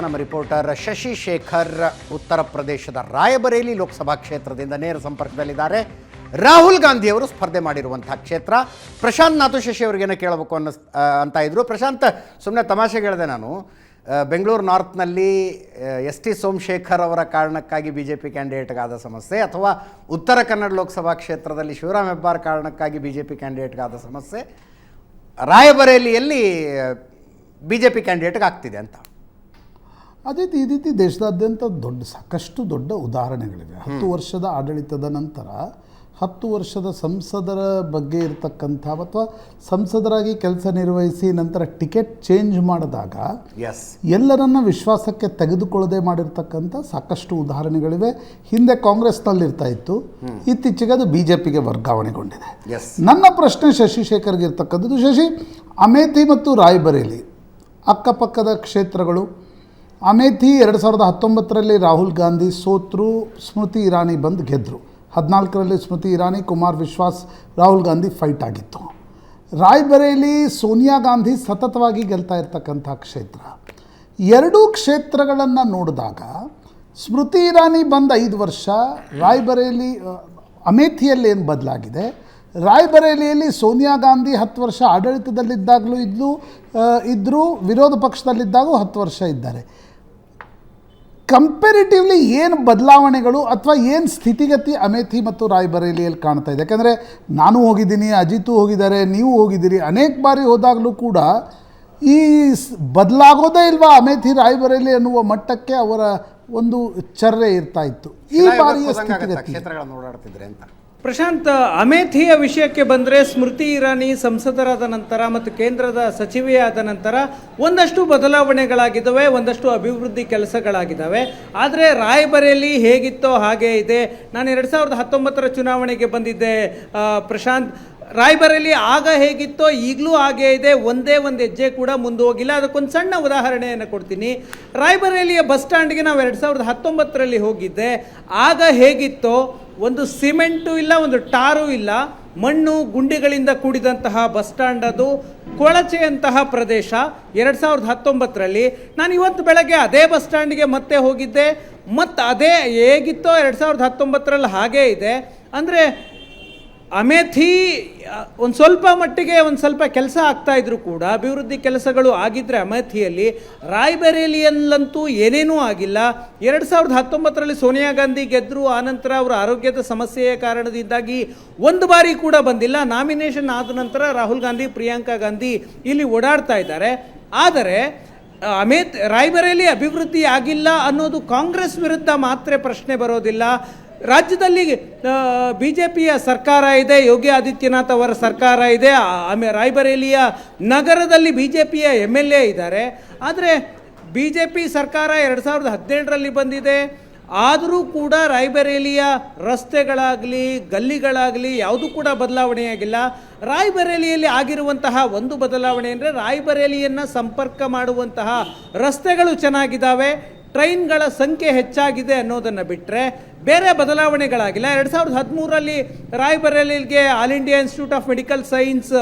ನಮ್ಮ ರಿಪೋರ್ಟರ್ ಶಶಿ ಶೇಖರ್ ಉತ್ತರ ಪ್ರದೇಶದ ರಾಯಬರೇಲಿ ಲೋಕಸಭಾ ಕ್ಷೇತ್ರದಿಂದ ನೇರ ಸಂಪರ್ಕದಲ್ಲಿದ್ದಾರೆ. ರಾಹುಲ್ ಗಾಂಧಿ ಅವರು ಸ್ಪರ್ಧೆ ಮಾಡಿರುವಂತಹ ಕ್ಷೇತ್ರ. ಪ್ರಶಾಂತ್ ನಾತು ಶಶಿ ಅವರಿಗೇನೋ ಕೇಳಬೇಕು ಅಂತ ಇದ್ರು. ಪ್ರಶಾಂತ್, ಸುಮ್ಮನೆ ತಮಾಷೆಗೆ ಹೇಳಿದೆ ನಾನು. ಬೆಂಗಳೂರು ನಾರ್ತ್ನಲ್ಲಿ ಎಸ್ ಟಿ ಸೋಮಶೇಖರ್ ಅವರ ಕಾರಣಕ್ಕಾಗಿ ಬಿ ಜೆ ಪಿ ಕ್ಯಾಂಡಿಡೇಟ್ಗಾದ ಸಮಸ್ಯೆ, ಅಥವಾ ಉತ್ತರ ಕನ್ನಡ ಲೋಕಸಭಾ ಕ್ಷೇತ್ರದಲ್ಲಿ ಶಿವರಾಮ್ ಹೆಬ್ಬಾರ್ ಕಾರಣಕ್ಕಾಗಿ ಬಿ ಜೆ ಪಿ ಕ್ಯಾಂಡಿಡೇಟ್ಗಾದ ಸಮಸ್ಯೆ ರಾಯಬರೇಲಿಯಲ್ಲಿ ಬಿ ಜೆ ಪಿ ಕ್ಯಾಂಡಿಡೇಟ್ಗೆ ಆಗ್ತಿದೆ ಅಂತ. ಅದೇ ಈ ರೀತಿ ದೇಶದಾದ್ಯಂತ ಸಾಕಷ್ಟು ದೊಡ್ಡ ಉದಾಹರಣೆಗಳಿವೆ. 10 ವರ್ಷದ ಆಡಳಿತದ ನಂತರ 10 ವರ್ಷದ ಸಂಸದರ ಬಗ್ಗೆ ಇರತಕ್ಕಂಥ ಅಥವಾ ಸಂಸದರಾಗಿ ಕೆಲಸ ನಿರ್ವಹಿಸಿ ನಂತರ ಟಿಕೆಟ್ ಚೇಂಜ್ ಮಾಡಿದಾಗ ಎಲ್ಲರನ್ನ ವಿಶ್ವಾಸಕ್ಕೆ ತೆಗೆದುಕೊಳ್ಳದೆ ಮಾಡಿರ್ತಕ್ಕಂಥ ಸಾಕಷ್ಟು ಉದಾಹರಣೆಗಳಿವೆ. ಹಿಂದೆ ಕಾಂಗ್ರೆಸ್ನಲ್ಲಿರ್ತಾ ಇತ್ತು, ಇತ್ತೀಚೆಗೆ ಅದು BJPಗೆ ವರ್ಗಾವಣೆಗೊಂಡಿದೆ. ನನ್ನ ಪ್ರಶ್ನೆ ಶಶಿಶೇಖರ್ಗೆ ಇರ್ತಕ್ಕಂಥದ್ದು, ಶಶಿ, ಅಮೇಥಿ ಮತ್ತು ರಾಯ್ಬರೇಲಿ ಅಕ್ಕಪಕ್ಕದ ಕ್ಷೇತ್ರಗಳು. ಅಮೇಥಿ 2019ರಲ್ಲಿ ರಾಹುಲ್ ಗಾಂಧಿ ಸೋತರು, ಸ್ಮೃತಿ ಇರಾನಿ ಬಂದು ಗೆದ್ದರು. 14ರಲ್ಲಿ ಸ್ಮೃತಿ ಇರಾನಿ, ಕುಮಾರ್ ವಿಶ್ವಾಸ್, ರಾಹುಲ್ ಗಾಂಧಿ ಫೈಟ್ ಆಗಿತ್ತು. ರಾಯ್ಬರೇಲಿ ಸೋನಿಯಾ ಗಾಂಧಿ ಸತತವಾಗಿ ಗೆಲ್ತಾ ಇರ್ತಕ್ಕಂಥ ಕ್ಷೇತ್ರ. ಎರಡೂ ಕ್ಷೇತ್ರಗಳನ್ನು ನೋಡಿದಾಗ ಸ್ಮೃತಿ ಇರಾನಿ ಬಂದು 5 ವರ್ಷ, ರಾಯ್ಬರೇಲಿ ಅಮೇಥಿಯಲ್ಲಿ ಏನು ಬದಲಾಗಿದೆ, ರಾಯ್ಬರೇಲಿಯಲ್ಲಿ ಸೋನಿಯಾ ಗಾಂಧಿ 10 ವರ್ಷ ಆಡಳಿತದಲ್ಲಿದ್ದಾಗಲೂ ಇದ್ದರು, ವಿರೋಧ ಪಕ್ಷದಲ್ಲಿದ್ದಾಗೂ 10 ವರ್ಷ ಇದ್ದಾರೆ. ಕಂಪೇರಿಟಿವ್ಲಿ ಏನು ಬದಲಾವಣೆಗಳು ಅಥವಾ ಏನು ಸ್ಥಿತಿಗತಿ ಅಮೇಥಿ ಮತ್ತು ರಾಯ್ಬರೇಲಿಯಲ್ಲಿ ಕಾಣ್ತಾ ಇದೆ? ಯಾಕಂದರೆ ನಾನು ಹೋಗಿದ್ದೀನಿ, ಅಜಿತು ಹೋಗಿದ್ದಾರೆ, ನೀವು ಹೋಗಿದ್ದೀರಿ, ಅನೇಕ ಬಾರಿ ಹೋದಾಗಲೂ ಕೂಡ ಈ ಬದಲಾಗೋದೇ ಇಲ್ವಾ ಅಮೇಥಿ ರಾಯ್ಬರೇಲಿ ಅನ್ನುವ ಮಟ್ಟಕ್ಕೆ ಅವರ ಒಂದು ಚರ್ರೆ ಇರ್ತಾ ಇತ್ತು. ಈ ಬಾರಿಯ ಸ್ಥಿತಿಗತಿ ಓಡಾಡ್ತಿದ್ರೆ ಅಂತ. ಪ್ರಶಾಂತ್, ಅಮೇಥಿಯ ವಿಷಯಕ್ಕೆ ಬಂದರೆ ಸ್ಮೃತಿ ಇರಾನಿ ಸಂಸದರಾದ ನಂತರ ಮತ್ತು ಕೇಂದ್ರದ ಸಚಿವೆಯಾದ ನಂತರ ಒಂದಷ್ಟು ಬದಲಾವಣೆಗಳಾಗಿದ್ದಾವೆ, ಒಂದಷ್ಟು ಅಭಿವೃದ್ಧಿ ಕೆಲಸಗಳಾಗಿದ್ದಾವೆ. ಆದರೆ ರಾಯ್ಬರೇಲಿ ಹೇಗಿತ್ತೋ ಹಾಗೇ ಇದೆ. ನಾನು 2019ರ ಚುನಾವಣೆಗೆ ಬಂದಿದ್ದೆ ಪ್ರಶಾಂತ್. ರಾಯ್ಬರೇಲಿ ಆಗ ಹೇಗಿತ್ತೋ ಈಗಲೂ ಹಾಗೇ ಇದೆ, ಒಂದೇ ಒಂದು ಹೆಜ್ಜೆ ಕೂಡ ಮುಂದೆ ಹೋಗಿಲ್ಲ. ಅದಕ್ಕೊಂದು ಸಣ್ಣ ಉದಾಹರಣೆಯನ್ನು ಕೊಡ್ತೀನಿ. ರಾಯ್ಬರೇಲಿಯ ಬಸ್ ಸ್ಟ್ಯಾಂಡ್ಗೆ ನಾವು 2019ರಲ್ಲಿ ಹೋಗಿದ್ದೆ. ಆಗ ಹೇಗಿತ್ತೋ, ಒಂದು ಸಿಮೆಂಟು ಇಲ್ಲ, ಒಂದು ಟಾರು ಇಲ್ಲ, ಮಣ್ಣು ಗುಂಡಿಗಳಿಂದ ಕೂಡಿದಂತಹ ಬಸ್ ಸ್ಟ್ಯಾಂಡ್, ಅದು ಕೊಳಚೆಯಂತಹ ಪ್ರದೇಶ 2019ರಲ್ಲಿ. ನಾನು ಇವತ್ತು ಬೆಳಗ್ಗೆ ಅದೇ ಬಸ್ ಸ್ಟ್ಯಾಂಡ್ಗೆ ಮತ್ತೆ ಹೋಗಿದ್ದೆ, ಮತ್ತು ಅದೇ ಹೇಗಿತ್ತೋ 2019ರಲ್ಲಿ ಹಾಗೇ ಇದೆ. ಅಂದರೆ ಅಮೇಥಿ ಒಂದು ಸ್ವಲ್ಪ ಮಟ್ಟಿಗೆ ಒಂದು ಸ್ವಲ್ಪ ಕೆಲಸ ಆಗ್ತಾಯಿದ್ರು ಕೂಡ, ಅಭಿವೃದ್ಧಿ ಕೆಲಸಗಳು ಆಗಿದ್ದರೆ ಅಮೇಥಿಯಲ್ಲಿ. ರಾಯ್ಬರೇಲಿಯಲ್ಲಂತೂ ಏನೇನೂ ಆಗಿಲ್ಲ. 2019ರಲ್ಲಿ ಸೋನಿಯಾ ಗಾಂಧಿ ಗೆದ್ದರು, ಆನಂತರ ಅವರ ಆರೋಗ್ಯದ ಸಮಸ್ಯೆಯ ಕಾರಣದಿಂದಾಗಿ ಒಂದು ಬಾರಿ ಕೂಡ ಬಂದಿಲ್ಲ. ನಾಮಿನೇಷನ್ ಆದ ನಂತರ ರಾಹುಲ್ ಗಾಂಧಿ, ಪ್ರಿಯಾಂಕಾ ಗಾಂಧಿ ಇಲ್ಲಿ ಓಡಾಡ್ತಾ ಇದ್ದಾರೆ. ಆದರೆ ರಾಯ್ಬರೇಲಿ ಅಭಿವೃದ್ಧಿ ಆಗಿಲ್ಲ ಅನ್ನೋದು ಕಾಂಗ್ರೆಸ್ ವಿರುದ್ಧ ಮಾತ್ರ ಪ್ರಶ್ನೆ ಬರೋದಿಲ್ಲ. ರಾಜ್ಯದಲ್ಲಿ BJPಯ ಸರ್ಕಾರ ಇದೆ, ಯೋಗಿ ಆದಿತ್ಯನಾಥ್ ಅವರ ಸರ್ಕಾರ ಇದೆ. ರಾಯ್ಬರೇಲಿಯ ನಗರದಲ್ಲಿ BJPಯ MLA ಇದ್ದಾರೆ. ಆದರೆ BJP ಸರ್ಕಾರ 2017ರಲ್ಲಿ ಬಂದಿದೆ. ಆದರೂ ಕೂಡ ರಾಯ್ಬರೇಲಿಯ ರಸ್ತೆಗಳಾಗಲಿ ಗಲ್ಲಿಗಳಾಗಲಿ ಯಾವುದೂ ಕೂಡ ಬದಲಾವಣೆಯಾಗಿಲ್ಲ. ರಾಯ್ಬರೇಲಿಯಲ್ಲಿ ಆಗಿರುವಂತಹ ಒಂದು ಬದಲಾವಣೆ ಅಂದರೆ ರಾಯ್ಬರೇಲಿಯನ್ನು ಸಂಪರ್ಕ ಮಾಡುವಂತಹ ರಸ್ತೆಗಳು ಚೆನ್ನಾಗಿದ್ದಾವೆ, ಟ್ರೈನ್ಗಳ ಸಂಖ್ಯೆ ಹೆಚ್ಚಾಗಿದೆ ಅನ್ನೋದನ್ನು ಬಿಟ್ಟರೆ ಬೇರೆ ಬದಲಾವಣೆಗಳಾಗಿಲ್ಲ. 2013ರಲ್ಲಿ ರಾಯ್ಬರೇಲಿಗೆ all India institute of medical science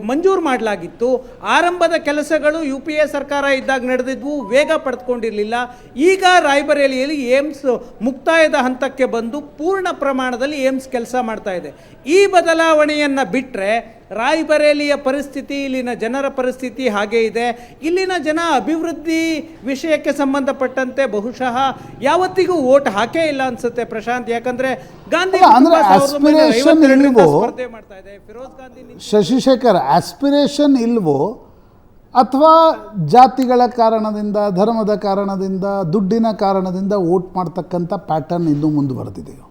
ಮಂಜೂರು ಮಾಡಲಾಗಿತ್ತು. ಆರಂಭದ ಕೆಲಸಗಳು UPA ಸರ್ಕಾರ ಇದ್ದಾಗ ನಡೆದಿದ್ವು, ವೇಗ ಪಡೆದುಕೊಂಡಿರಲಿಲ್ಲ. ಈಗ ರಾಯ್ಬರೇಲಿಯಲ್ಲಿ ಏಮ್ಸ್ ಮುಕ್ತಾಯದ ಹಂತಕ್ಕೆ ಬಂದು ಪೂರ್ಣ ಪ್ರಮಾಣದಲ್ಲಿ ಏಮ್ಸ್ ಕೆಲಸ ಮಾಡ್ತಾ ಇದೆ. ಈ ಬದಲಾವಣೆಯನ್ನು ಬಿಟ್ಟರೆ ರಾಯ್ಬರೇಲಿಯ ಪರಿಸ್ಥಿತಿ, ಇಲ್ಲಿನ ಜನರ ಪರಿಸ್ಥಿತಿ ಹಾಗೇ ಇದೆ. ಇಲ್ಲಿನ ಜನ ಅಭಿವೃದ್ಧಿ ವಿಷಯಕ್ಕೆ ಸಂಬಂಧಪಟ್ಟಂತೆ ಬಹುಶಃ ಯಾವತ್ತಿಗೂ ಓಟ್ ಹಾಕೇ ಇಲ್ಲ ಅನ್ಸುತ್ತೆ ಪ್ರಶಾಂತ್. ಯಾಕಂದ್ರೆ ಗಾಂಧಿ ಸ್ಪರ್ಧೆ ಮಾಡ್ತಾ ಇದೆ, ಫಿರೋಜ್ ಗಾಂಧಿ. ಶಶಿಶೇಖರ್, ಆಸ್ಪಿರೇಷನ್ ಇಲ್ವೋ ಅಥವಾ ಜಾತಿಗಳ ಕಾರಣದಿಂದ, ಧರ್ಮದ ಕಾರಣದಿಂದ, ದುಡ್ಡಿನ ಕಾರಣದಿಂದ ವೋಟ್ ಮಾಡ್ತಕ್ಕಂಥ ಪ್ಯಾಟರ್ನ್ ಇನ್ನೂ ಮುಂದುವರೆದಿದೆಯೋ?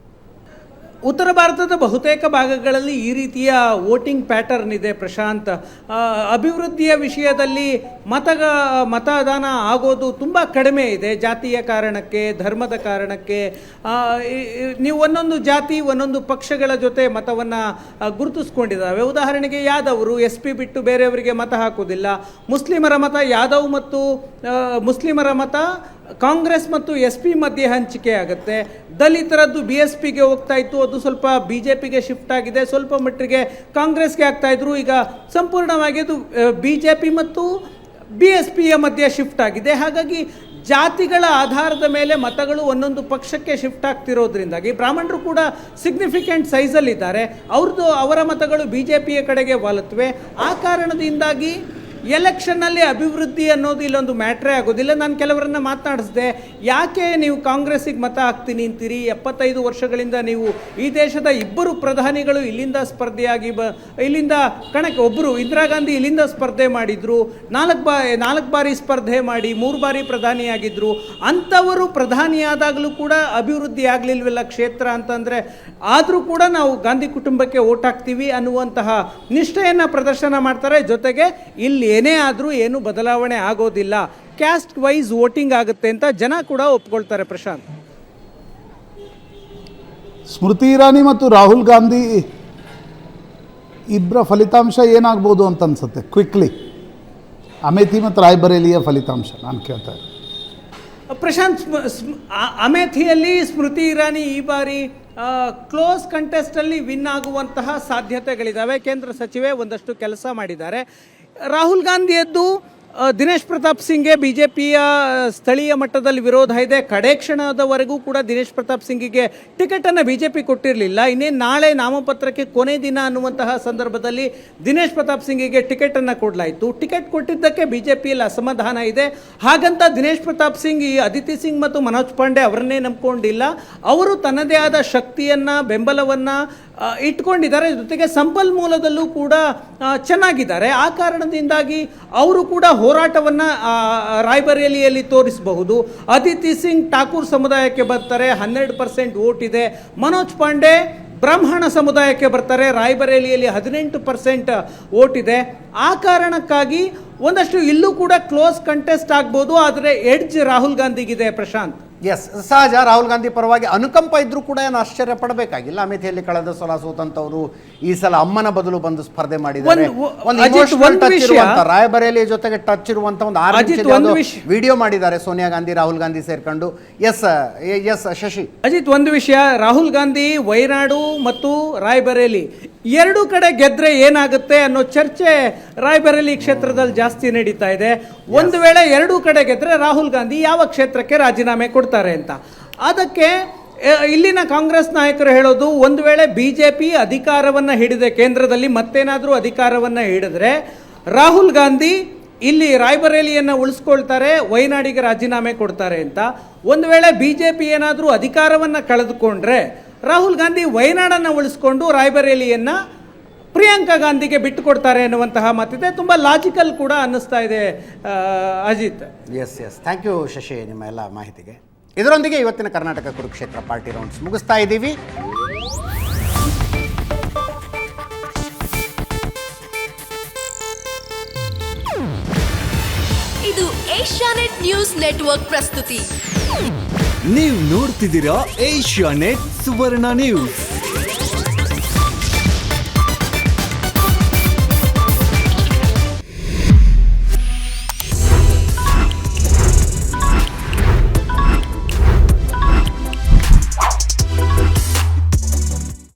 ಉತ್ತರ ಭಾರತದ ಬಹುತೇಕ ಭಾಗಗಳಲ್ಲಿ ಈ ರೀತಿಯ ವೋಟಿಂಗ್ ಪ್ಯಾಟರ್ನ್ ಇದೆ ಪ್ರಶಾಂತ್. ಅಭಿವೃದ್ಧಿಯ ವಿಷಯದಲ್ಲಿ ಮತದಾನ ಆಗೋದು ತುಂಬ ಕಡಿಮೆ ಇದೆ, ಜಾತಿಯ ಕಾರಣಕ್ಕೆ, ಧರ್ಮದ ಕಾರಣಕ್ಕೆ. ನೀವು ಒಂದೊಂದು ಜಾತಿ ಒಂದೊಂದು ಪಕ್ಷಗಳ ಜೊತೆ ಮತವನ್ನು ಗುರುತಿಸ್ಕೊಂಡಿದ್ದಾವೆ. ಉದಾಹರಣೆಗೆ ಯಾದವರು SP ಬಿಟ್ಟು ಬೇರೆಯವರಿಗೆ ಮತ ಹಾಕೋದಿಲ್ಲ. ಮುಸ್ಲಿಮರ ಮತ ಯಾದವ್ ಮತ್ತು ಮುಸ್ಲಿಮರ ಮತ ಕಾಂಗ್ರೆಸ್ ಮತ್ತು SP ಮಧ್ಯೆ ಹಂಚಿಕೆ ಆಗುತ್ತೆ. ದಲಿತರದ್ದು BSPಗೆ ಹೋಗ್ತಾ ಇತ್ತು, ಅದು ಸ್ವಲ್ಪ BJPಗೆ ಶಿಫ್ಟ್ ಆಗಿದೆ, ಸ್ವಲ್ಪ ಮಟ್ಟಿಗೆ ಕಾಂಗ್ರೆಸ್ಗೆ ಆಗ್ತಾ ಇದ್ರು. ಈಗ ಸಂಪೂರ್ಣವಾಗಿ ಅದು BJP ಮತ್ತು BSPಯ ಮಧ್ಯೆ ಶಿಫ್ಟ್ ಆಗಿದೆ. ಹಾಗಾಗಿ ಜಾತಿಗಳ ಆಧಾರದ ಮೇಲೆ ಮತಗಳು ಒಂದೊಂದು ಪಕ್ಷಕ್ಕೆ ಶಿಫ್ಟ್ ಆಗ್ತಿರೋದ್ರಿಂದಾಗಿ ಬ್ರಾಹ್ಮಣರು ಕೂಡ ಸಿಗ್ನಿಫಿಕೆಂಟ್ ಸೈಜಲ್ಲಿದ್ದಾರೆ. ಅವರ ಮತಗಳು BJPಯ ಕಡೆಗೆ ವಾಲುತ್ತವೆ. ಆ ಕಾರಣದಿಂದಾಗಿ ಎಲೆಕ್ಷನ್ನಲ್ಲಿ ಅಭಿವೃದ್ಧಿ ಅನ್ನೋದು ಇಲ್ಲೊಂದು ಮ್ಯಾಟ್ರೇ ಆಗೋದಿಲ್ಲ. ನಾನು ಕೆಲವರನ್ನ ಮಾತನಾಡಿಸಿದೆ, ಯಾಕೆ ನೀವು ಕಾಂಗ್ರೆಸ್ಸಿಗೆ ಮತ ಹಾಕ್ತೀನಿ ಅಂತೀರಿ? 75 ವರ್ಷಗಳಿಂದ ನೀವು ಈ ದೇಶದ ಇಬ್ಬರು ಪ್ರಧಾನಿಗಳು ಇಲ್ಲಿಂದ ಸ್ಪರ್ಧೆಯಾಗಿ ಇಲ್ಲಿಂದ ಕಣಕ್ಕೆ, ಒಬ್ಬರು ಇಂದಿರಾ ಗಾಂಧಿ ಇಲ್ಲಿಂದ ಸ್ಪರ್ಧೆ ಮಾಡಿದ್ರು, 4 ಬಾರಿ ಸ್ಪರ್ಧೆ ಮಾಡಿ 3 ಬಾರಿ ಪ್ರಧಾನಿಯಾಗಿದ್ದರು. ಅಂಥವರು ಪ್ರಧಾನಿಯಾದಾಗಲೂ ಕೂಡ ಅಭಿವೃದ್ಧಿ ಆಗಲಿಲ್ವಲ್ಲ ಕ್ಷೇತ್ರ ಅಂತಂದರೆ, ಆದರೂ ಕೂಡ ನಾವು ಗಾಂಧಿ ಕುಟುಂಬಕ್ಕೆ ಓಟ್ ಹಾಕ್ತೀವಿ ಅನ್ನುವಂತಹ ನಿಷ್ಠೆಯನ್ನು ಪ್ರದರ್ಶನ ಮಾಡ್ತಾರೆ. ಜೊತೆಗೆ ಇಲ್ಲಿ ಏನೇ ಆದರೂ ಏನು ಬದಲಾವಣೆ ಆಗೋದಿಲ್ಲ, ಕ್ಯಾಸ್ಟ್ ವೈಸ್ ವೋಟಿಂಗ್ ಆಗುತ್ತೆ ಅಂತ ಜನ ಕೂಡ ಒಪ್ಕೊಳ್ತಾರೆ. ಪ್ರಶಾಂತ್, ಸ್ಮೃತಿ ಇರಾನಿ ಮತ್ತು ರಾಹುಲ್ ಗಾಂಧಿ ಇಬ್ಬರ ಫಲಿತಾಂಶ ಏನಾಗ್ಬೋದು ಅಂತ ಅನ್ಸುತ್ತೆ ಕ್ವಿಕ್ಲಿ? ಅಮೇಥಿ ಮತ್ತು ರಾಯ್ಬರೇಲಿಯ ಫಲಿತಾಂಶ ನಾನು ಕೇಳ್ತಾ ಇದ್ದೆ. ಪ್ರಶಾಂತ್, ಅಮೇಥಿಯಲ್ಲಿ ಸ್ಮೃತಿ ಇರಾನಿ ಈ ಬಾರಿ ಕ್ಲೋಸ್ ಕಂಟೆಸ್ಟಲ್ಲಿ ವಿನ್ ಆಗುವಂತಹ ಸಾಧ್ಯತೆಗಳಿದ್ದಾವೆ. ಕೇಂದ್ರ ಸಚಿವೆ ಒಂದಷ್ಟು ಕೆಲಸ ಮಾಡಿದ್ದಾರೆ. ರಾಹುಲ್ ಗಾಂಧಿಯದ್ದು ದಿನೇಶ್ ಪ್ರತಾಪ್ ಸಿಂಗ್ಗೆ BJPಯ ಸ್ಥಳೀಯ ಮಟ್ಟದಲ್ಲಿ ವಿರೋಧ ಇದೆ. ಕಡೆ ಕ್ಷಣದವರೆಗೂ ಕೂಡ ದಿನೇಶ್ ಪ್ರತಾಪ್ ಸಿಂಗಿಗೆ ಟಿಕೆಟನ್ನು BJP ಕೊಟ್ಟಿರಲಿಲ್ಲ. ಇನ್ನೇನು ನಾಳೆ ನಾಮಪತ್ರಕ್ಕೆ ಕೊನೆ ದಿನ ಅನ್ನುವಂತಹ ಸಂದರ್ಭದಲ್ಲಿ ದಿನೇಶ್ ಪ್ರತಾಪ್ ಸಿಂಗಿಗೆ ಟಿಕೆಟನ್ನು ಕೊಡಲಾಯಿತು. ಟಿಕೆಟ್ ಕೊಟ್ಟಿದ್ದಕ್ಕೆ BJPಯಲ್ಲಿ ಅಸಮಾಧಾನ ಇದೆ. ಹಾಗಂತ ದಿನೇಶ್ ಪ್ರತಾಪ್ ಸಿಂಗ್ ಈ ಅದಿತಿ ಸಿಂಗ್ ಮತ್ತು ಮನೋಜ್ ಪಾಂಡೆ ಅವರನ್ನೇ ನಂಬಿಕೊಂಡಿಲ್ಲ. ಅವರು ತನ್ನದೇ ಆದ ಶಕ್ತಿಯನ್ನು, ಬೆಂಬಲವನ್ನು ಇಟ್ಕೊಂಡಿದ್ದಾರೆ. ಜೊತೆಗೆ ಸಂಪನ್ಮೂಲದಲ್ಲೂ ಕೂಡ ಚೆನ್ನಾಗಿದ್ದಾರೆ. ಆ ಕಾರಣದಿಂದಾಗಿ ಅವರು ಕೂಡ ಹೋರಾಟವನ್ನು ರಾಯ್ಬರೇಲಿಯಲ್ಲಿ ತೋರಿಸಬಹುದು. ಅದಿತಿ ಸಿಂಗ್ ಠಾಕೂರ್ ಸಮುದಾಯಕ್ಕೆ ಬರ್ತಾರೆ, 12% ವೋಟ್ ಇದೆ. ಮನೋಜ್ ಪಾಂಡೆ ಬ್ರಾಹ್ಮಣ ಸಮುದಾಯಕ್ಕೆ ಬರ್ತಾರೆ, ರಾಯ್ಬರೇಲಿಯಲ್ಲಿ 18% ವೋಟ್ ಇದೆ. ಆ ಕಾರಣಕ್ಕಾಗಿ ಒಂದಷ್ಟು ಇಲ್ಲೂ ಕೂಡ ಕ್ಲೋಸ್ ಕಂಟೆಸ್ಟ್ ಆಗ್ಬೋದು. ಆದರೆ ಎಡ್ಜ್ ರಾಹುಲ್ ಗಾಂಧಿಗಿದೆ. ಪ್ರಶಾಂತ್, ಎಸ್, ಸಹಜ. ರಾಹುಲ್ ಗಾಂಧಿ ಪರವಾಗಿ ಅನುಕಂಪ ಇದ್ರೂ ಕೂಡ ಏನು ಆಶ್ಚರ್ಯ ಪಡಬೇಕಾಗಿಲ್ಲ. ಅಮೇಥಿಯಲ್ಲಿ ಕಳೆದ ಸಲ ಸೋತಂತವರು ಈ ಸಲ ಅಮ್ಮನ ಬದಲು ಬಂದು ಸ್ಪರ್ಧೆ ಮಾಡಿದ್ದಾರೆ. ರಾಯಬರೇಲಿ ಜೊತೆಗೆ ಟಚ್ ಇರುವಂತ ಒಂದು ವಿಡಿಯೋ ಮಾಡಿದ್ದಾರೆ ಸೋನಿಯಾ ಗಾಂಧಿ, ರಾಹುಲ್ ಗಾಂಧಿ ಸೇರ್ಕೊಂಡು. ಎಸ್ ಶಶಿ. ಅಜಿತ್, ಒಂದು ವಿಷಯ, ರಾಹುಲ್ ಗಾಂಧಿ ವೈನಾಡು ಮತ್ತು ರಾಯ್ಬರೇಲಿ ಎರಡೂ ಕಡೆ ಗೆದ್ರೆ ಏನಾಗುತ್ತೆ ಅನ್ನೋ ಚರ್ಚೆ ರಾಯ್ಬರೇಲಿ ಕ್ಷೇತ್ರದಲ್ಲಿ ಜಾಸ್ತಿ ನಡೀತಾ ಇದೆ. ಒಂದು ವೇಳೆ ಎರಡೂ ಕಡೆ ಗೆದ್ರೆ ರಾಹುಲ್ ಗಾಂಧಿ ಯಾವ ಕ್ಷೇತ್ರಕ್ಕೆ ರಾಜೀನಾಮೆ ಕೊಡ್ತಾರೆ ಅಂತ. ಅದಕ್ಕೆ ಇಲ್ಲಿನ ಕಾಂಗ್ರೆಸ್ ನಾಯಕರು ಹೇಳೋದು, ಒಂದು ವೇಳೆ BJP ಅಧಿಕಾರವನ್ನು ಹಿಡಿದೆ, ಕೇಂದ್ರದಲ್ಲಿ ಮತ್ತೇನಾದರೂ ಅಧಿಕಾರವನ್ನು ಹಿಡಿದ್ರೆ ರಾಹುಲ್ ಗಾಂಧಿ ಇಲ್ಲಿ ರಾಯ್ಬರೇಲಿಯನ್ನು ಉಳಿಸ್ಕೊಳ್ತಾರೆ, ವೈನಾಡಿಗೆ ರಾಜೀನಾಮೆ ಕೊಡ್ತಾರೆ ಅಂತ. ಒಂದು ವೇಳೆ BJP ಏನಾದರೂ ಅಧಿಕಾರವನ್ನು ಕಳೆದುಕೊಂಡ್ರೆ ರಾಹುಲ್ ಗಾಂಧಿ ವೈನಾಡನ್ನು ಉಳಿಸ್ಕೊಂಡು ರಾಯ್ಬರೇಲಿಯನ್ನು ಪ್ರಿಯಾಂಕಾ ಗಾಂಧಿಗೆ ಬಿಟ್ಟು ಕೊಡ್ತಾರೆ ಅನ್ನುವಂತಹ ಮಾತಿದೆ. ತುಂಬ ಲಾಜಿಕಲ್ ಕೂಡ ಅನ್ನಿಸ್ತಾ ಇದೆ Ajit. Yes, thank you Shashi ನಿಮ್ಮ ಎಲ್ಲ ಮಾಹಿತಿಗೆ. ಇದರೊಂದಿಗೆ ಇವತ್ತಿನ ಕರ್ನಾಟಕ ಕುರುಕ್ಷೇತ್ರ ಪಾರ್ಟಿ ರೌಂಡ್ಸ್ ಮುಗಿಸ್ತಾ ಇದ್ದೀವಿ. ಇದು ಏಷ್ಯಾನೆಟ್ ನ್ಯೂಸ್ ನೆಟ್ವರ್ಕ್ ಪ್ರಸ್ತುತಿ. ನೀವು ನೋಡ್ತಿದ್ದೀರಾ ಏಷ್ಯಾನೆಟ್ ಸುವರ್ಣ ನ್ಯೂಸ್.